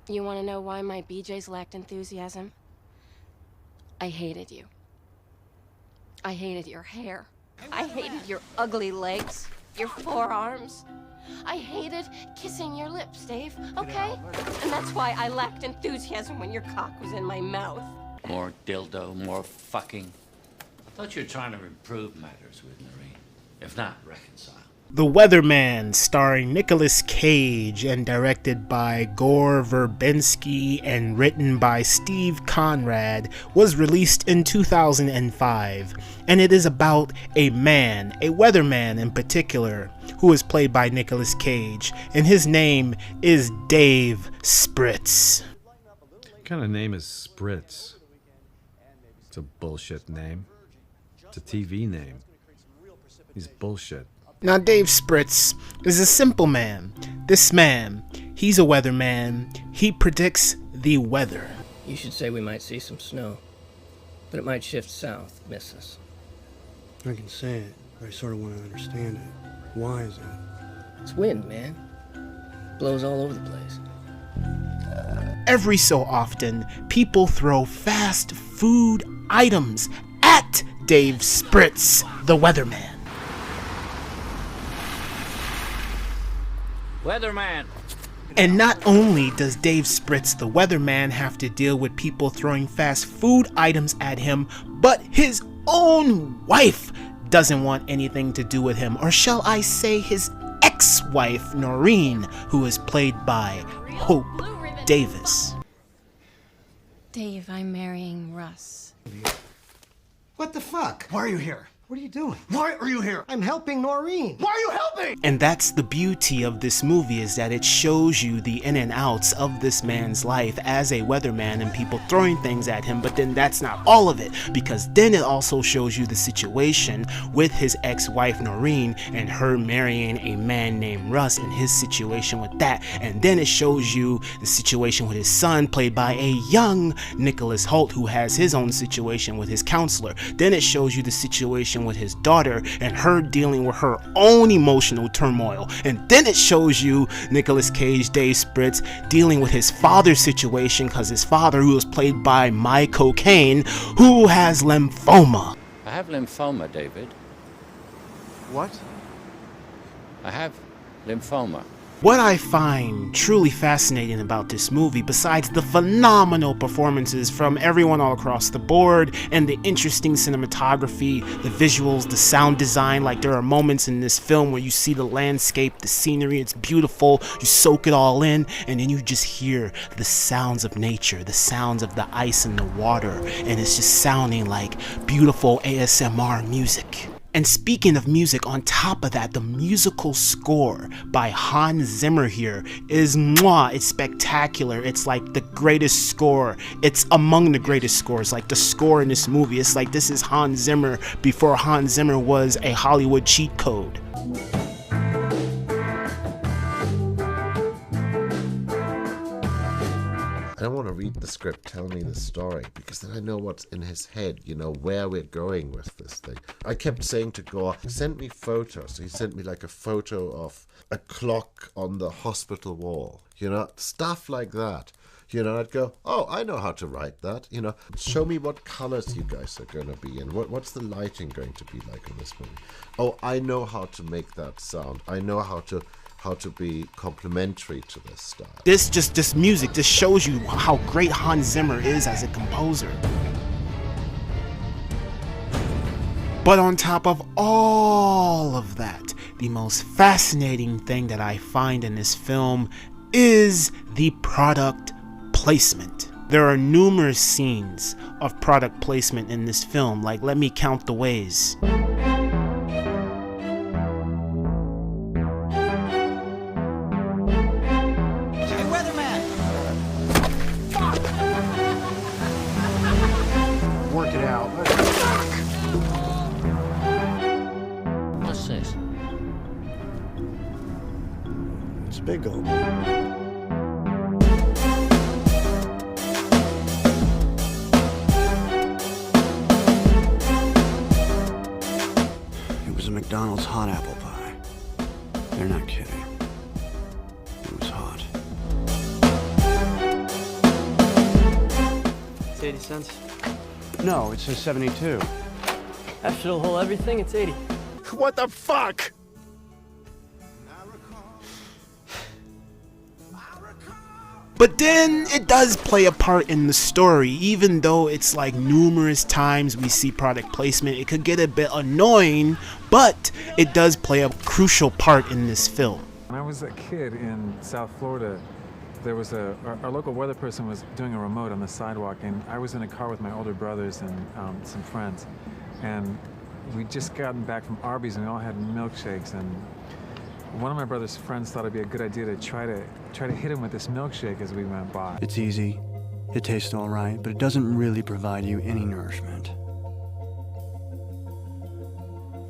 You want to know why my BJs lacked enthusiasm? I hated you. I hated your hair. I hated your ugly legs, your forearms. I hated kissing your lips, Dave, okay? And that's why I lacked enthusiasm when your cock was in my mouth. More dildo, more fucking. I thought you were trying to improve matters with Noreen, if not reconcile. The Weatherman, starring Nicolas Cage and directed by Gore Verbinski and written by Steve Conrad, was released in 2005, and it is about a man, a weatherman in particular, who is played by Nicolas Cage, and his name is Dave Spritz. What kind of name is Spritz? It's a bullshit name. It's a TV name. He's bullshit. Now, Dave Spritz is a simple man. This man, he's a weatherman. He predicts the weather. You should say we might see some snow, but it might shift south, miss us. I can say it, but I sort of want to understand it. Why is that? It's wind, man. Blows all over the place. Every so often, people throw fast food items at Dave Spritz, the weatherman. Weatherman! And not only does Dave Spritz, the weatherman, have to deal with people throwing fast food items at him, but his own wife doesn't want anything to do with him, or shall I say his ex-wife, Noreen, who is played by Hope Davis. Dave, I'm marrying Russ. What the fuck? Why are you here? What are you doing? Why are you here? I'm helping Noreen. Why are you helping? And that's the beauty of this movie, is that it shows you the in and outs of this man's life as a weatherman and people throwing things at him. But then that's not all of it, because then it also shows you the situation with his ex-wife Noreen and her marrying a man named Russ and his situation with that. And then it shows you the situation with his son, played by a young Nicholas Hoult, who has his own situation with his counselor. Then it shows you the situation with his daughter and her dealing with her own emotional turmoil. And then it shows you Nicolas Cage, Dave Spritz, dealing with his father's situation, because his father, who was played by My Cocaine, who has lymphoma. I have lymphoma, David. What? I have lymphoma. What I find truly fascinating about this movie, besides the phenomenal performances from everyone all across the board and the interesting cinematography, the visuals, the sound design, like there are moments in this film where you see the landscape, the scenery, it's beautiful, you soak it all in, and then you just hear the sounds of nature, the sounds of the ice and the water, and it's just sounding like beautiful ASMR music. And speaking of music, on top of that, the musical score by Hans Zimmer here is mwah, it's spectacular. It's like the greatest score. It's among the greatest scores, like the score in this movie. It's like this is Hans Zimmer before Hans Zimmer was a Hollywood cheat code. I don't want to read the script, tell me the story, because then I know what's in his head, you know, where we're going with this thing. I kept saying to Gore, send me photos. So he sent me like a photo of a clock on the hospital wall, you know, stuff like that. You know, I'd go, oh, I know how to write that. You know, show me what colors you guys are going to be in. What's the lighting going to be like in this movie? Oh, I know how to make that sound. I know how to be complementary to this style. This music just shows you how great Hans Zimmer is as a composer. But on top of all of that, the most fascinating thing that I find in this film is the product placement. There are numerous scenes of product placement in this film, like let me count the ways. What's this? It's big old. It was a McDonald's hot apple pie. They're not kidding. It was hot. it's 80 cents. No, it says 72. After the whole everything, it's 80. What the fuck? But then it does play a part in the story, even though it's like numerous times we see product placement. It could get a bit annoying, but it does play a crucial part in this film. When I was a kid in South Florida, there was our local weather person was doing a remote on the sidewalk, and I was in a car with my older brothers and some friends, and we'd just gotten back from Arby's and we all had milkshakes, and one of my brother's friends thought it'd be a good idea to try to hit him with this milkshake as we went by. It's easy. It tastes all right, but it doesn't really provide you any nourishment.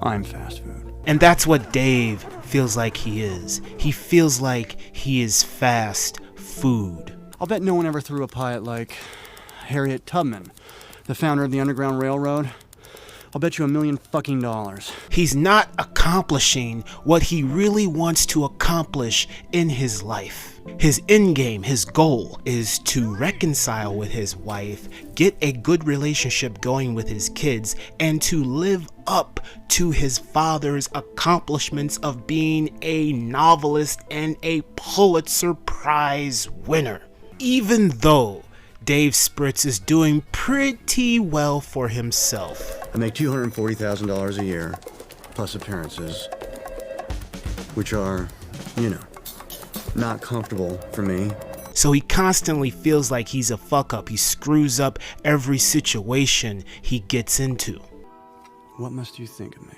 I'm fast food. And that's what Dave feels like he is. He feels like he is fast food. I'll bet no one ever threw a pie at, like, Harriet Tubman, the founder of the Underground Railroad. I'll bet you $1 million fucking dollars. He's not accomplishing what he really wants to accomplish in his life. His end game, his goal, is to reconcile with his wife, get a good relationship going with his kids, and to live up to his father's accomplishments of being a novelist and a Pulitzer Prize winner. Even though Dave Spritz is doing pretty well for himself. I make $240,000 a year, plus appearances, which are, you know, not comfortable for me. So he constantly feels like he's a fuck up. He screws up every situation he gets into. What must you think of me?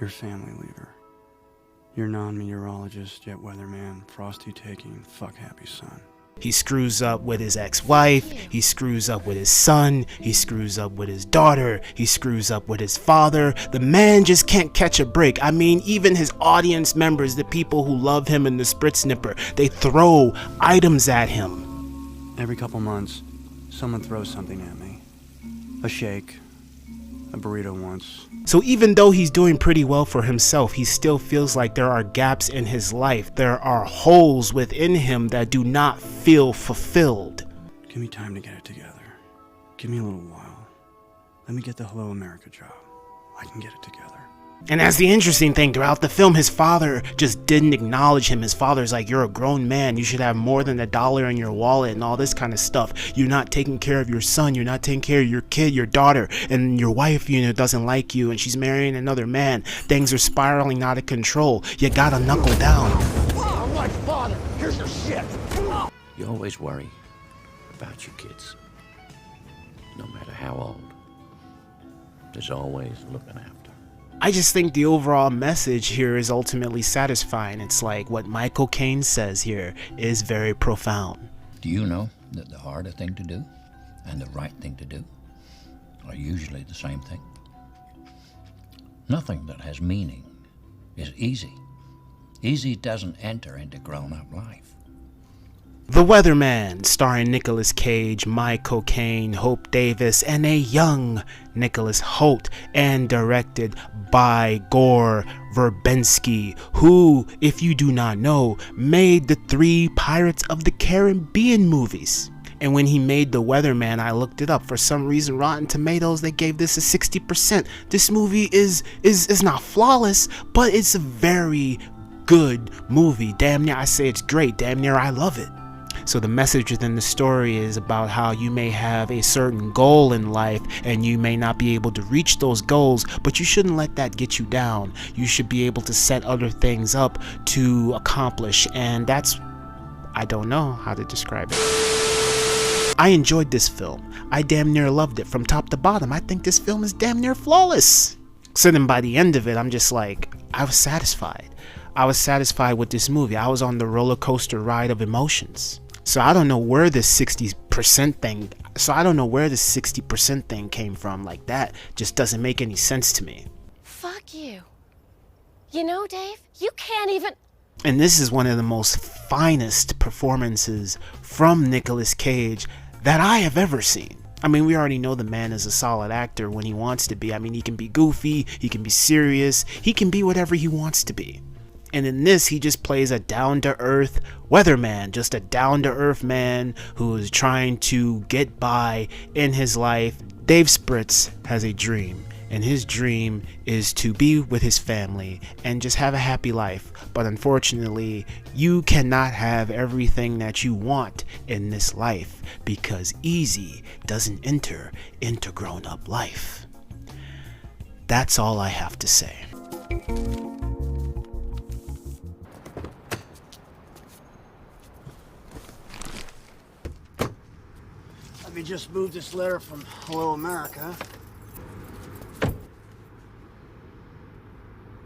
Your family leader. Your non-meteorologist, yet weatherman, frosty taking, fuck happy son. He screws up with his ex-wife, he screws up with his son, he screws up with his daughter, he screws up with his father. The man just can't catch a break. I mean, even his audience members, the people who love him in the Spritz Nipper, they throw items at him. Every couple months, someone throws something at me. A shake, a burrito once. So even though he's doing pretty well for himself, he still feels like there are gaps in his life. There are holes within him that do not feel fulfilled. Give me time to get it together. Give me a little while. Let me get the Hello America job. I can get it together. And that's the interesting thing. Throughout the film, his father just didn't acknowledge him. His father's like, you're a grown man. You should have more than $1 in your wallet and all this kind of stuff. You're not taking care of your son. You're not taking care of your kid, your daughter. And your wife, you know, doesn't like you. And she's marrying another man. Things are spiraling out of control. You gotta knuckle down. I'm like, father, here's your shit. You always worry about your kids. No matter how old. There's always looking after. I just think the overall message here is ultimately satisfying. It's like what Michael Caine says here is very profound. Do you know that the harder thing to do and the right thing to do are usually the same thing? Nothing that has meaning is easy. Easy doesn't enter into grown-up life. The Weatherman, starring Nicolas Cage, Michael Caine, Hope Davis, and a young Nicholas Hoult, and directed by Gore Verbinski, who, if you do not know, made the 3 Pirates of the Caribbean movies. And when he made The Weatherman, I looked it up. For some reason, Rotten Tomatoes, they gave this a 60%. This movie is not flawless, but it's a very good movie. Damn near I say it's great. Damn near I love it. So the message within the story is about how you may have a certain goal in life and you may not be able to reach those goals, but you shouldn't let that get you down. You should be able to set other things up to accomplish, and that's, I don't know how to describe it. I enjoyed this film. I damn near loved it from top to bottom. I think this film is damn near flawless. So then by the end of it, I'm just like, I was satisfied. I was satisfied with this movie. I was on the roller coaster ride of emotions. So I don't know where this 60% thing came from. Like, that just doesn't make any sense to me. Fuck you. You know, Dave, you can't even... And this is one of the most finest performances from Nicolas Cage that I have ever seen. I mean, we already know the man is a solid actor when he wants to be. I mean, he can be goofy, he can be serious, he can be whatever he wants to be. And in this, he just plays a down-to-earth weatherman, just a down-to-earth man who is trying to get by in his life. Dave Spritz has a dream, and his dream is to be with his family and just have a happy life. But unfortunately, you cannot have everything that you want in this life because easy doesn't enter into grown-up life. That's all I have to say. Let me just move this letter from Hello America.